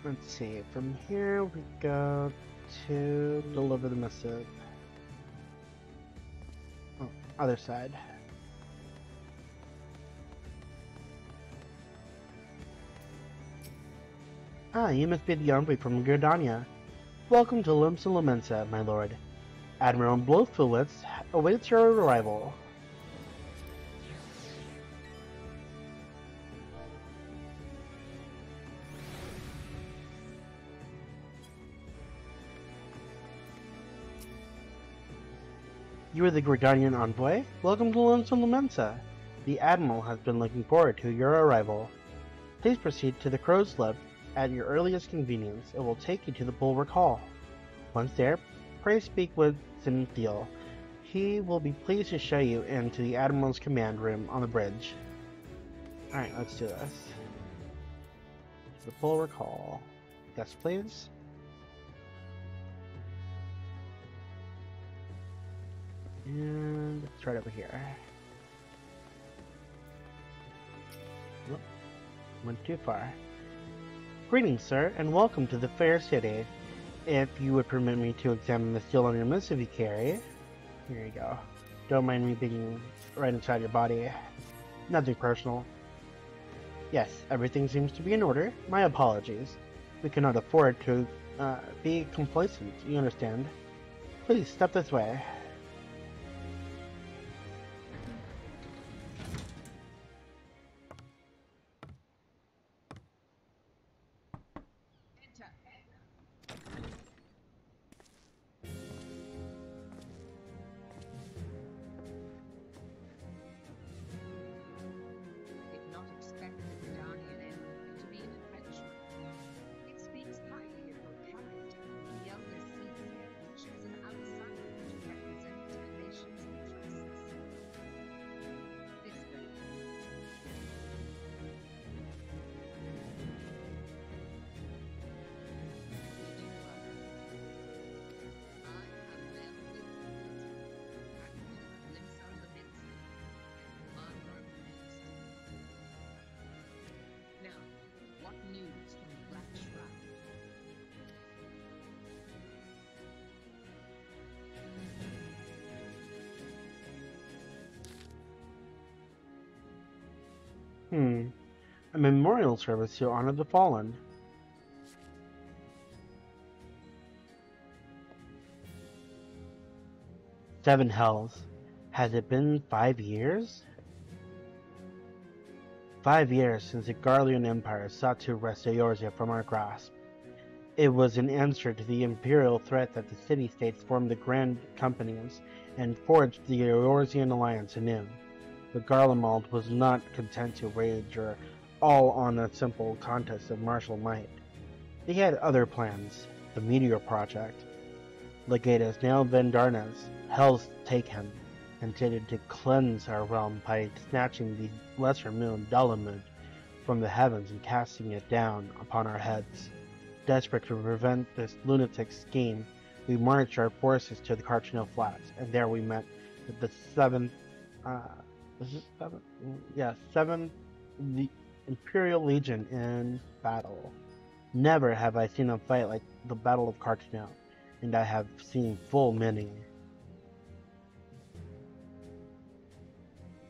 Let's see, from here we go to deliver the missive. Oh, other side. Ah, you must be the envoy from Gridania. Welcome to Limsa, my lord. Admiral Blofowitz awaits your arrival. You are the Gridanian envoy? Welcome to Limsa. The Admiral has been looking forward to your arrival. Please proceed to the crow's lift at your earliest convenience. It will take you to the Bulwark Hall. Once there, pray speak with Zintheal. He will be pleased to show you into the Admiral's command room on the bridge. Alright, let's do this. To the Bulwark Hall. Yes, please. And it's right over here. Whoop. Went too far. Greetings, sir, and welcome to the fair city. If you would permit me to examine the seal on your missive you carry. Here you go. Don't mind me being right inside your body. Nothing personal. Yes, everything seems to be in order. My apologies. We cannot afford to be complacent, you understand. Please, step this way. A memorial service to honor the fallen. Seven hells. Has it been 5 years? 5 years since the Garlean Empire sought to wrest Eorzea from our grasp. It was an answer to the imperial threat that the city-states formed the Grand Companies and forged the Eorzean alliance anew. But Garlemald was not content to wager all on a simple contest of martial might. He had other plans, the Meteor Project. Legatus Nail Vendarnas, Hell's Taken, intended to cleanse our realm by snatching the lesser moon, Dalamud, from the heavens and casting it down upon our heads. Desperate to prevent this lunatic scheme, we marched our forces to the Carchinell Flats, and there we met with the seventh the Imperial Legion in battle. Never have I seen a fight like the Battle of Carchinell, and I have seen full many.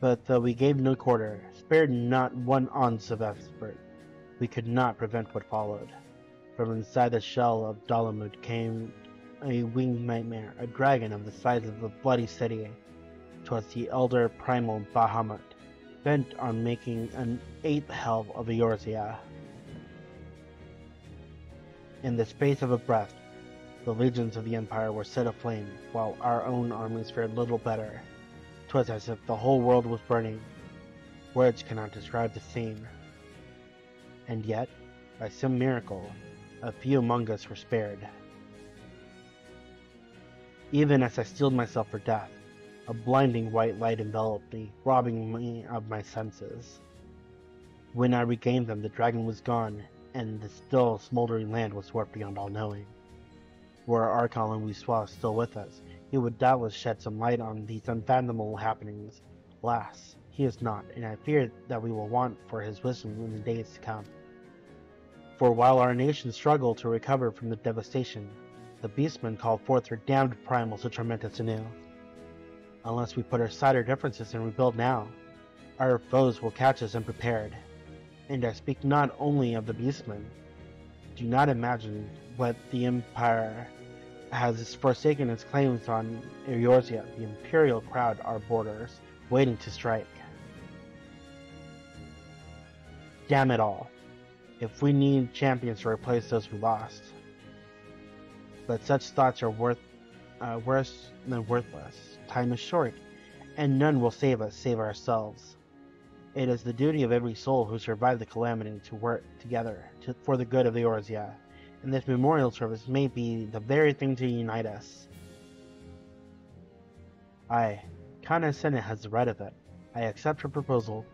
But though we gave no quarter, spared not one ounce of effort, we could not prevent what followed. From inside the shell of Dalamud came a winged nightmare, a dragon of the size of the bloody city. 'Twas the elder primal Bahamut, bent on making an 8th hell of Eorzea. In the space of a breath, the legions of the Empire were set aflame, while our own armies fared little better. 'Twas as if the whole world was burning. Words cannot describe the scene. And yet, by some miracle, a few among us were spared. Even as I steeled myself for death, a blinding white light enveloped me, robbing me of my senses. When I regained them, the dragon was gone, and the still smoldering land was dwarfed beyond all knowing. Were our Archon Wiswa still with us, he would doubtless shed some light on these unfathomable happenings. Alas, he is not, and I fear that we will want for his wisdom in the days to come. For while our nation struggled to recover from the devastation, the beastmen called forth their damned primals to torment us anew. Unless we put aside our differences and rebuild now, our foes will catch us unprepared. And I speak not only of the beastmen. Do not imagine what the Empire has forsaken its claims on Eorzea, the Imperial crowd our borders, waiting to strike. Damn it all. If we need champions to replace those we lost. But such thoughts are worse than worthless. Time is short, and none will save us save ourselves. It is the duty of every soul who survived the Calamity to work together for the good of the Eorzea, and this memorial service may be the very thing to unite us. Aye, Kan-E-Sena has the right of it. I accept her proposal.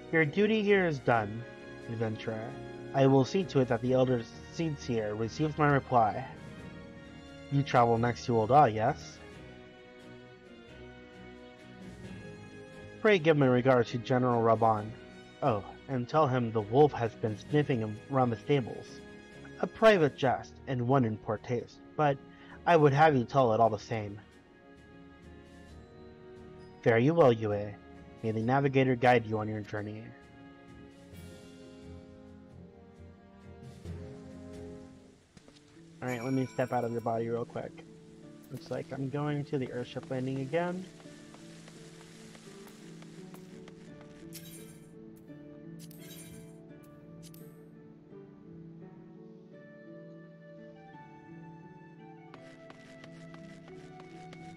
Your duty here is done, adventurer. I will see to it that the Elder Seer receives my reply. You travel next to Ul'dah, yes? Pray give my regards to General Raban. Oh, and tell him the wolf has been sniffing him around the stables. A private jest, and one in poor taste, but I would have you tell it all the same. Fare you well, Yue. May the navigator guide you on your journey. Alright, let me step out of your body real quick. Looks like I'm going to the airship landing again.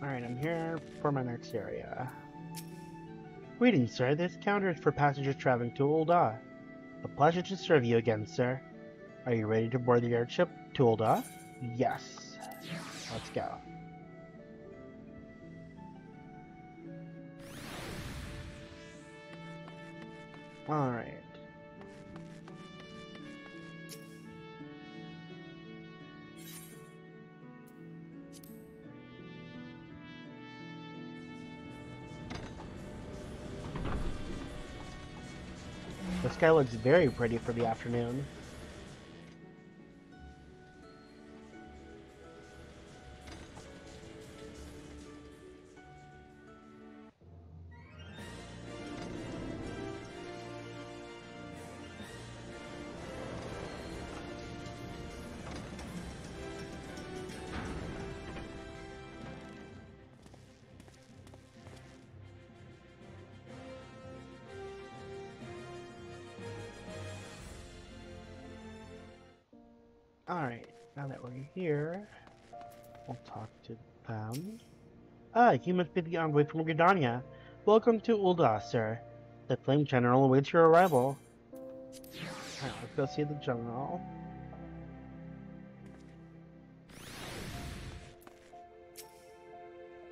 Alright, I'm here for my next area. Greetings, sir. This counter is for passengers traveling to Ul'dah. A pleasure to serve you again, sir. Are you ready to board the airship to Ul'dah? Yes. Let's go. Alright. The sky looks very pretty for the afternoon. Alright, now that we're here, we'll talk to them. Ah, you must be the envoy from Gridania. Welcome to Ul'dah, sir. The Flame General awaits your arrival. Alright, let's go see the General.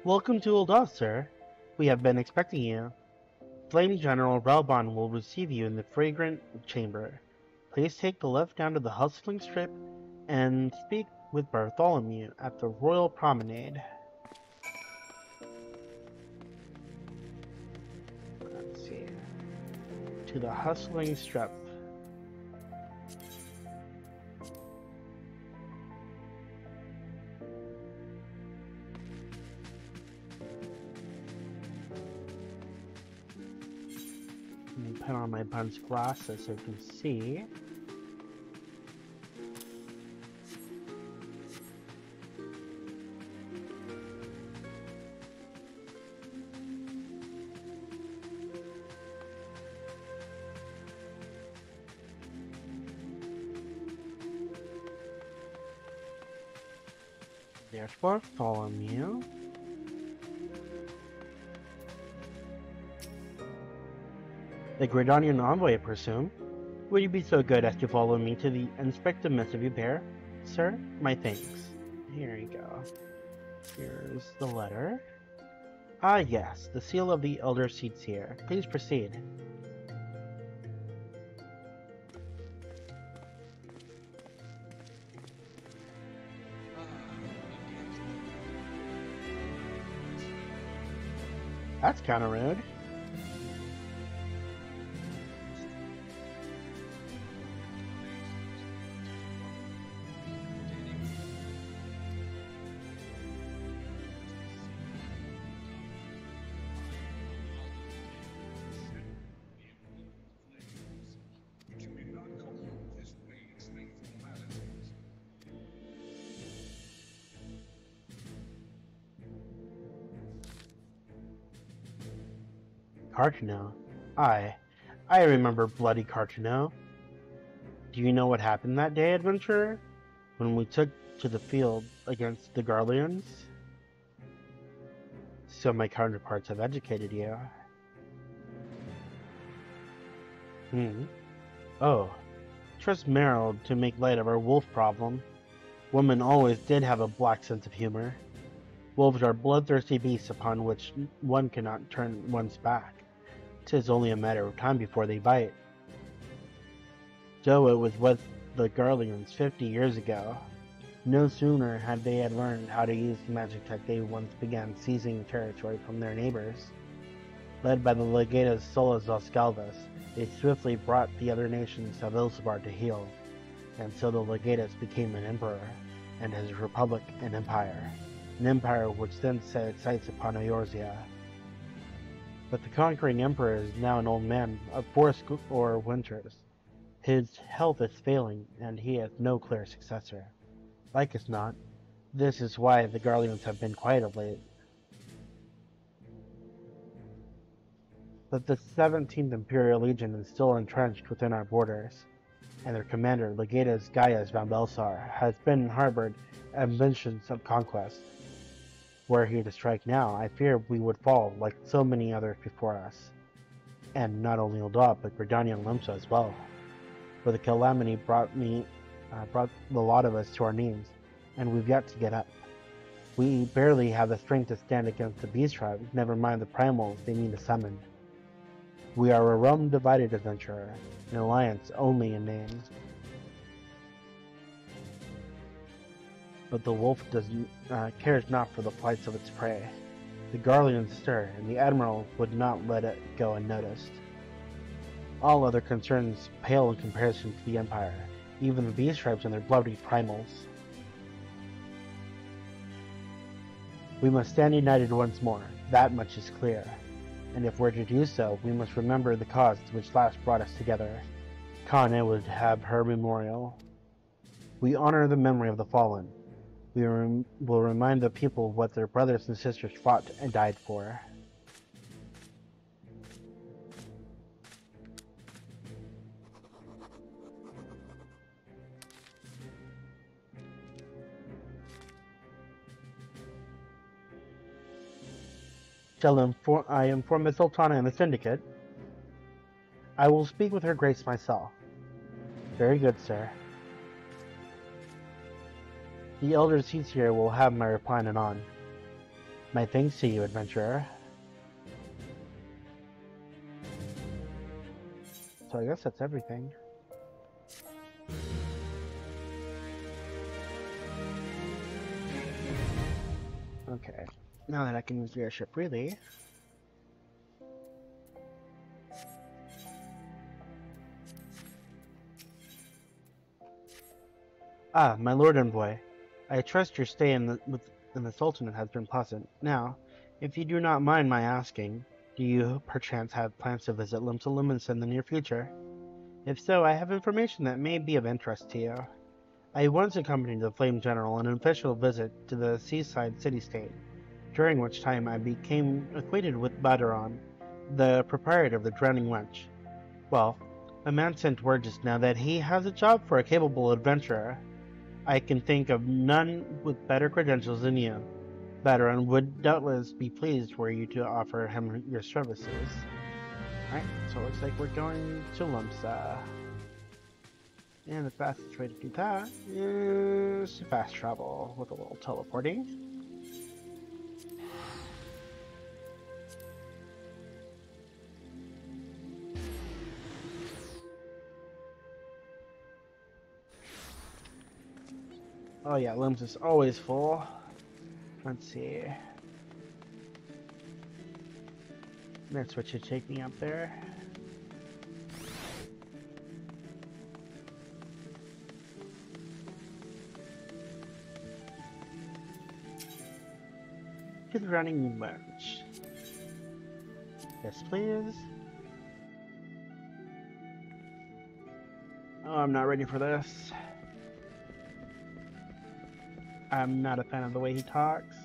Welcome to Ul'dah, sir. We have been expecting you. Flame General Raban will receive you in the fragrant chamber. Please take the left down to the hustling strip and speak with Bartholomew at the Royal Promenade. Let's see. To the hustling strip. Let me put on my bunch glasses so you can see. There's Bartholomew. The Gridanian envoy, I presume. Would you be so good as to follow me to the inspect the missive you bear, sir? My thanks. Here you go. Here's the letter. Ah, yes, the seal of the Elder Seats here. Please proceed. That's kind of rude. Cartano? I. I remember bloody Cartano. Do you know what happened that day, adventurer? When we took to the field against the Garleans? So my counterparts have educated you. Hmm. Oh. Trust Merrill to make light of our wolf problem. Women always did have a black sense of humor. Wolves are bloodthirsty beasts upon which one cannot turn one's back. 'Tis only a matter of time before they bite. So it was with the Garleans 50 years ago. No sooner had they learned how to use the magic tech, they once began seizing territory from their neighbors. Led by the legatus Solas Oscalvus, they swiftly brought the other nations of Ilsbar to heel, and so the legatus became an emperor, and his republic an empire which then set its sights upon Eorzea. But the conquering emperor is now an old man of fourscore winters. His health is failing, and he has no clear successor. Like as not, this is why the Garleans have been quiet of late. But the 17th Imperial Legion is still entrenched within our borders, and their commander, Legatus Gaius van Belsar, has been harbored ambitions of conquest. Were he to strike now, I fear we would fall like so many others before us. And not only Uldab, but Gridanian and Limsa as well. For the Calamity brought the lot of us to our knees, and we've yet to get up. We barely have the strength to stand against the beast tribe, never mind the primals they mean to summon. We are a realm divided, adventurer, an alliance only in name. But the wolf cares not for the plights of its prey. The Garleans stir, and the Admiral would not let it go unnoticed. All other concerns pale in comparison to the Empire, even the beast tribes and their bloody primals. We must stand united once more, that much is clear. And if we're to do so, we must remember the cause which last brought us together. Kan-E would have her memorial. We honor the memory of the fallen. We will remind the people what their brothers and sisters fought and died for. I inform the Sultana and the Syndicate. I will speak with her grace myself. Very good, sir. The Elder Seats here will have my reply anon. My thanks to you, adventurer. So I guess that's everything. Okay, now that I can use the airship freely. Ah, my lord envoy. I trust your stay in the Sultanate has been pleasant. Now, if you do not mind my asking, do you perchance have plans to visit Limsa in the near future? If so, I have information that may be of interest to you. I once accompanied the Flame General on an official visit to the seaside city-state, during which time I became acquainted with Badaron, the proprietor of the Drowning Wench. Well, a man sent word just now that he has a job for a capable adventurer. I can think of none with better credentials than you. Badaron would doubtless be pleased were you to offer him your services. Alright, so it looks like we're going to Limsa. And the fastest way to do that is fast travel with a little teleporting. Oh yeah, Limbs is always full. Let's see. That's what should take me up there. To the running bench. Yes, please. Oh, I'm not ready for this. I'm not a fan of the way he talks.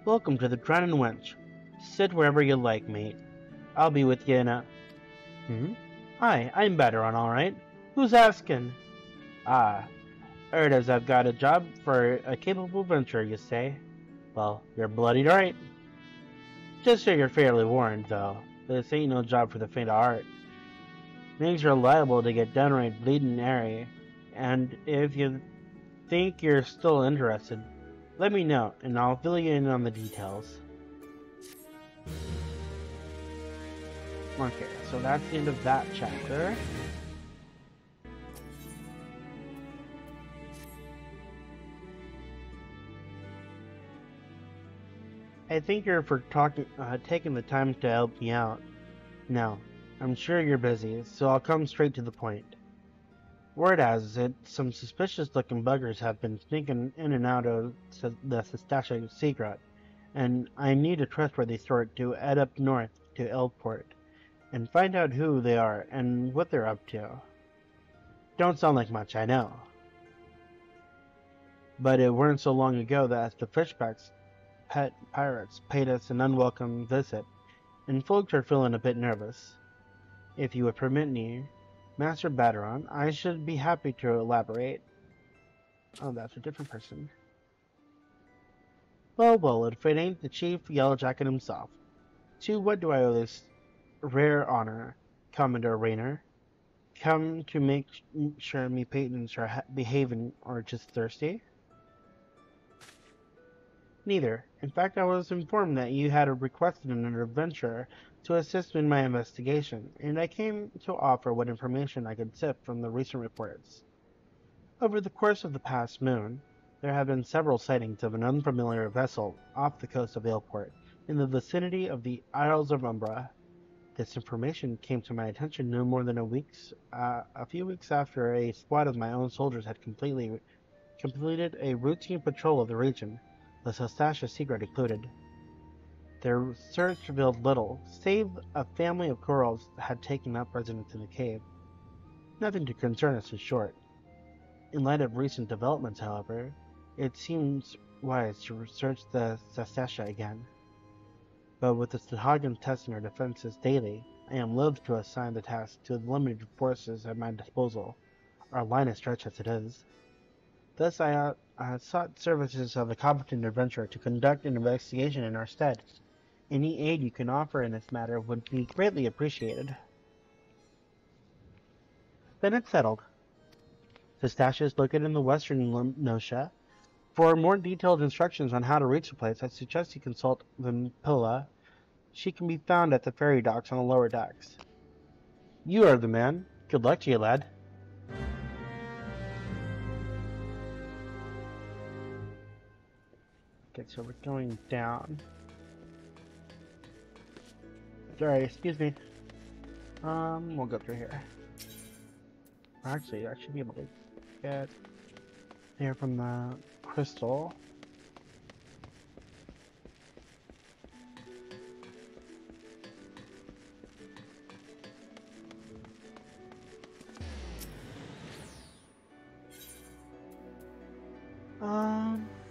Welcome to the Gridanian Wench. Sit wherever you like, mate. I'll be with you in a... Hi, I'm Baderon, alright. Who's asking? Ah, heard as I've got a job for a capable venturer, you say? Well, you're bloody right. Just so you're fairly warned, though. This ain't no job for the faint of heart. Things are liable to get downright bleeding airy, and if you think you're still interested, let me know, and I'll fill you in on the details. Okay, so that's the end of that chapter. I thank you for taking the time to help me out. Now, I'm sure you're busy, so I'll come straight to the point. Word has it, some suspicious-looking buggers have been sneaking in and out of the Sestasha secret, and I need a trustworthy sort to head up north to Elport and find out who they are and what they're up to. Don't sound like much, I know. But it weren't so long ago that the Fishbacks pet pirates paid us an unwelcome visit, and folks are feeling a bit nervous. If you would permit me, Master Baderon, I should be happy to elaborate. Oh, that's a different person. Well, if it ain't the Chief Yellowjacket himself. To what do I owe this rare honor, Commodore Raynor? Come to make sure me patrons are behaving or just thirsty? Neither. In fact, I was informed that you had requested an adventurer to assist in my investigation, and I came to offer what information I could sift from the recent reports. Over the course of the past moon, there have been several sightings of an unfamiliar vessel off the coast of Aleport, in the vicinity of the Isles of Umbra. This information came to my attention no more than a few weeks after a squad of my own soldiers had completed a routine patrol of the region, the Sestasha secret included. Their search revealed little, save a family of corals had taken up residence in the cave. Nothing to concern us, in short. In light of recent developments, however, it seems wise to research the Sestasha again. But with the Sahagan testing our defenses daily, I am loath to assign the task to the limited forces at my disposal, our line is stretched as it is. Thus I sought services of a competent adventurer to conduct an investigation in our stead. Any aid you can offer in this matter would be greatly appreciated. Then it's settled. Sestasha is located in the western Nosha. For more detailed instructions on how to reach the place, I suggest you consult Vimpilla. She can be found at the ferry docks on the lower decks. You are the man. Good luck to you, lad. Okay, so we're going down. Sorry, excuse me. We'll go through here. Actually, I should be able to get there from the crystal.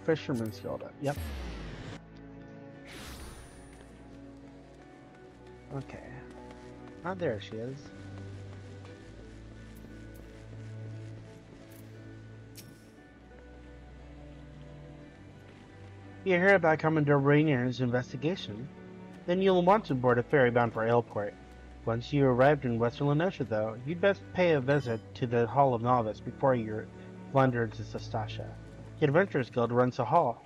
Fisherman's Guild. Yep. Okay. Ah, there she is. You hear about Commodore Raynor's investigation? Then you'll want to board a ferry bound for Aleport. Once you arrived in Western Lenosha, though, you'd best pay a visit to the Hall of Novice before you wander into Sestasha. The Adventurers Guild runs a hall,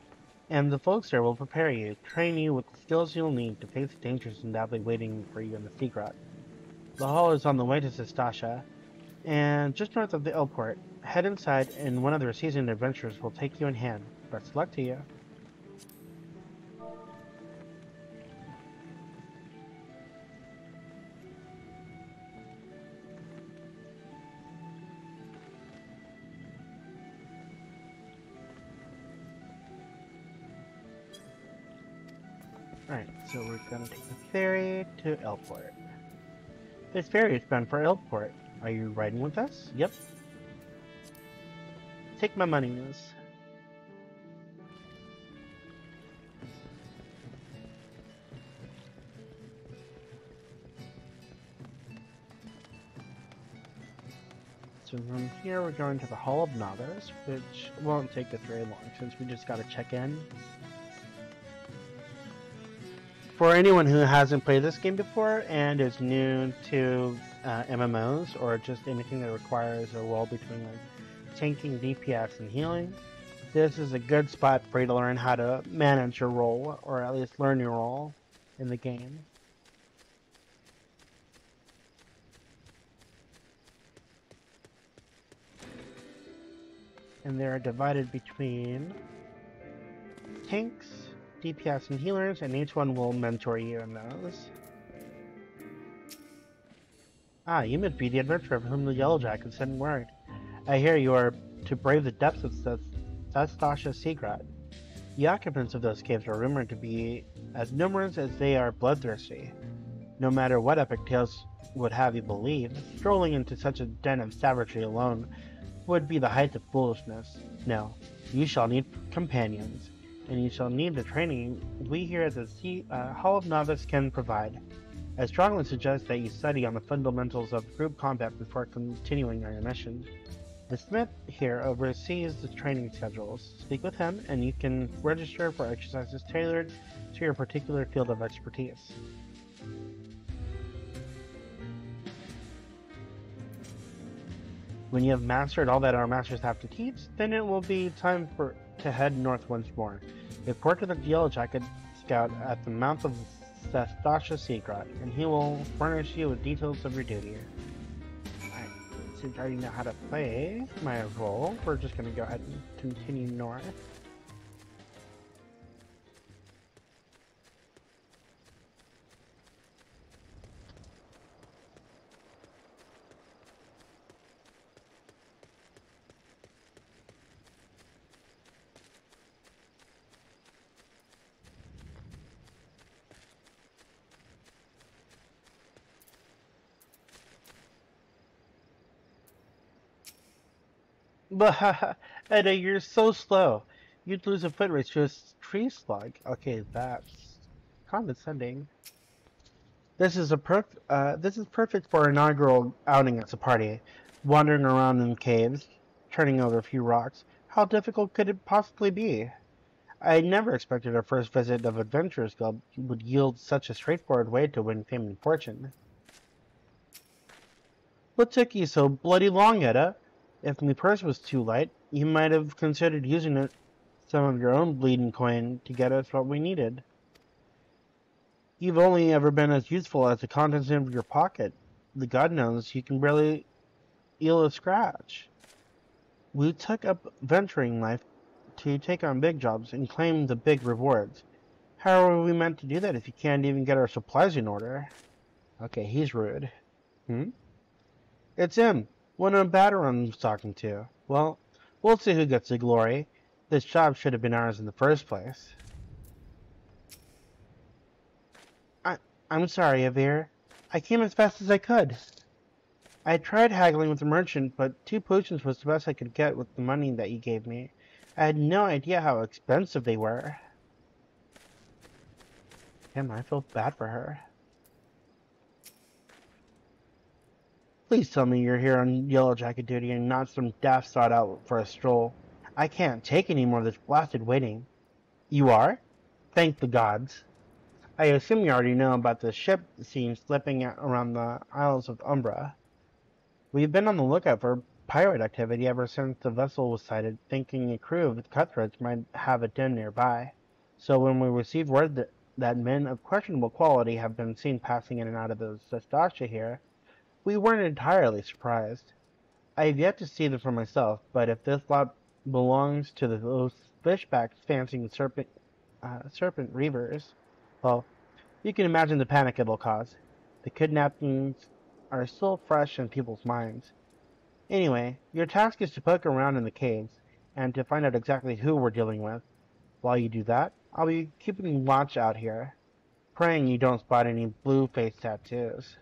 and the folks there will prepare you, train you with the skills you'll need to face the dangers undoubtedly waiting for you in the secret. The hall is on the way to Sestasha, and just north of the Aleport, Head inside, and one of the seasoned adventurers will take you in hand. Best of luck to you. Alright, so we're gonna take the ferry to Elport. This ferry is bound for Elport. Are you riding with us? Yep. Take my monies. So from here we're going to the Hall of Novice, which won't take us very long since we just gotta check in. For anyone who hasn't played this game before and is new to MMOs or just anything that requires a role between like tanking, DPS, and healing, this is a good spot for you to learn how to manage your role, or at least learn your role in the game. And they are divided between tanks, DPS, and healers, and each one will mentor you in those. Ah, you must be the adventurer of whom the Yellow Jacket sent word. I hear you are to brave the depths of the Sastasha Seagrad. The occupants of those caves are rumored to be as numerous as they are bloodthirsty. No matter what epic tales would have you believe, strolling into such a den of savagery alone would be the height of foolishness. No, you shall need companions, and you shall need the training we here at the Hall of Novice can provide. I strongly suggest that you study on the fundamentals of group combat before continuing on your mission. The smith here oversees the training schedules. Speak with him, and you can register for exercises tailored to your particular field of expertise. When you have mastered all that our masters have to teach, then it will be time to head north once more. Report to the Yellow Jacket Scout at the mouth of Sastasha Seagrad, and he will furnish you with details of your duty. Alright, since I already know how to play my role, we're just going to go ahead and continue north. But Edda, you're so slow. You'd lose a foot race to a tree slug. Okay, that's condescending. This is perfect for an inaugural outing as a party. Wandering around in caves, turning over a few rocks. How difficult could it possibly be? I never expected our first visit of Adventurers Guild would yield such a straightforward way to win fame and fortune. What took you so bloody long, Edda? If my purse was too light, you might have considered using some of your own bleeding coin to get us what we needed. You've only ever been as useful as the contents of your pocket. The God knows you can barely eel a scratch. We took up venturing life to take on big jobs and claim the big rewards. How are we meant to do that if you can't even get our supplies in order? Okay, he's rude. It's him. One of the Batterons talking to. Well, we'll see who gets the glory. This job should have been ours in the first place. I'm sorry, Avir. I came as fast as I could. I tried haggling with the merchant, but 2 potions was the best I could get with the money that you gave me. I had no idea how expensive they were. Damn, I feel bad for her. Please tell me you're here on Yellow Jacket duty and not some daft sought out for a stroll. I can't take any more of this blasted waiting. You are? Thank the gods. I assume you already know about the ship seen slipping around the Isles of Umbra. We've been on the lookout for pirate activity ever since the vessel was sighted, thinking a crew of cutthroats might have a den nearby. So when we received word that men of questionable quality have been seen passing in and out of the Sastasha here, we weren't entirely surprised. I've yet to see them for myself, but if this lot belongs to those fishbacks fancying serpent reavers, well, you can imagine the panic it'll cause. The kidnappings are still fresh in people's minds. Anyway, your task is to poke around in the caves and to find out exactly who we're dealing with. While you do that, I'll be keeping watch out here, praying you don't spot any blue face tattoos.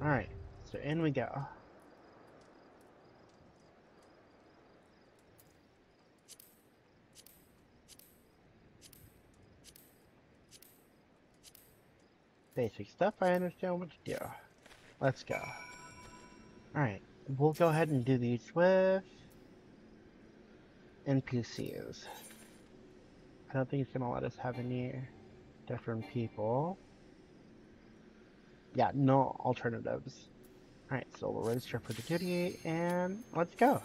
Alright, so in we go. Basic stuff, I understand what to do. Let's go. Alright, we'll go ahead and do these with NPCs. I don't think it's gonna let us have any different people. Yeah, no alternatives. Alright, so we'll register for the duty and let's go.